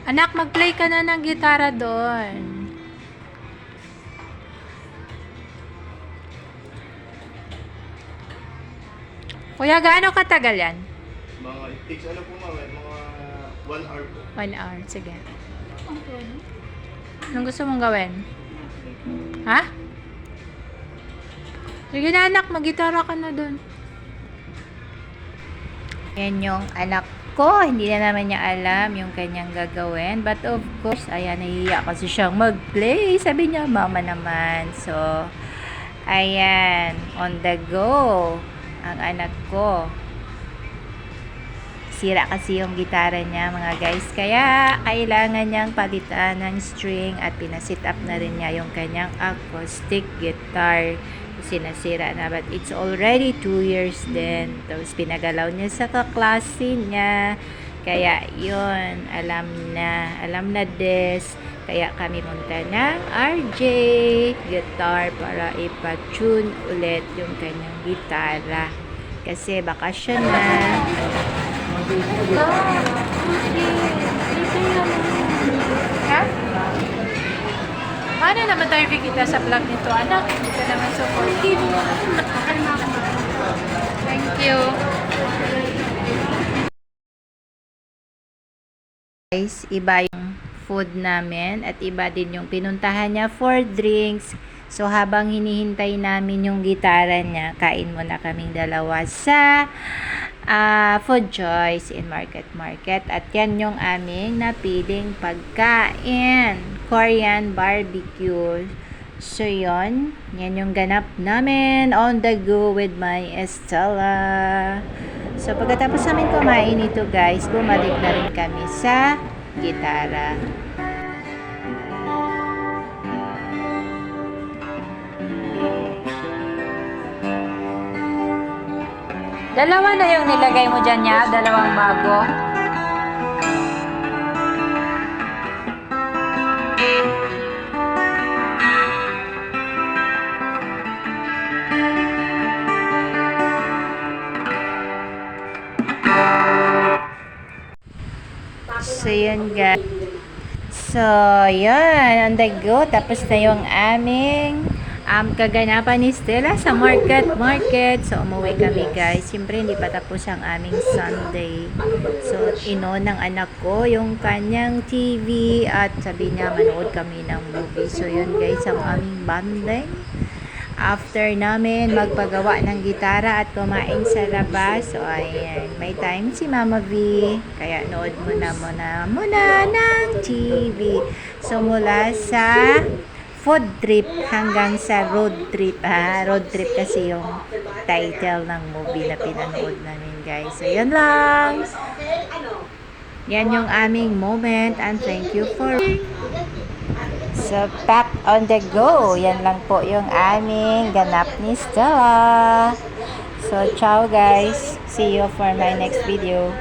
Anak, mag-play ka na ng gitara doon. Kuya, gaano katagal yan? Mga, it takes ano po mga 1 hour po. 1 hour, sige. Anong gusto mong gawin? Ha? Sige na anak, mag-gitara ka na doon. Yan yung anak ko. Hindi na naman niya alam yung kanyang gagawin. But of course, ayan, nahihiya kasi siyang mag-play. Sabi niya, mama naman. So, ayan, on the go. Ang anak ko. Sira kasi yung gitara niya, mga guys. Kaya, kailangan niyang palitan ng string at pinasit up na rin niya yung kanyang acoustic guitar. Sinasira na, but it's already 2 years din. Tapos pinagalaw niya sa kaklase niya, kaya yun, alam na des. Kaya kami punta ng RJ Guitar para ipa-tune ulit yung kanyang gitara, kasi bakasyon na. Ha? Paano naman tayo bigita sa vlog nito, anak? Hindi ka naman supportive. Thank you. Guys, iba yung food namin at iba din yung pinuntahan niya for drinks. So, habang hinihintay namin yung gitara niya, kain muna kaming dalawa sa Food Choice in Market. At yan yung aming napiling pagkain. Korean barbecue. So, yan yung ganap namin on the go with my Estella. So, pagkatapos namin kumain ito guys, bumalik na rin kami sa gitara. Dalawa na yung nilagay mo dyan niya, dalawang bago. So, yun guys. So, yun. On the go. Tapos na yung aming kaganapan ni Stella sa market. So, umuwi kami guys. Siyempre, hindi pa tapos ang aming Sunday. So, inon ng anak ko yung kanyang TV at sabi niya, manood kami ng movie. So, yun guys, ang aming bonding. After namin magpagawa ng gitara at kumain sa labas, so ayan, may time si Mama V, kaya nood muna ng TV. So mula sa food trip hanggang sa road trip, road trip kasi yung title ng movie na pinanood namin guys. So yun lang, yan yung aming moment and thank you for so, back on the go. Yan lang po yung aming ganap ni Stella. So, ciao guys. See you for my next video.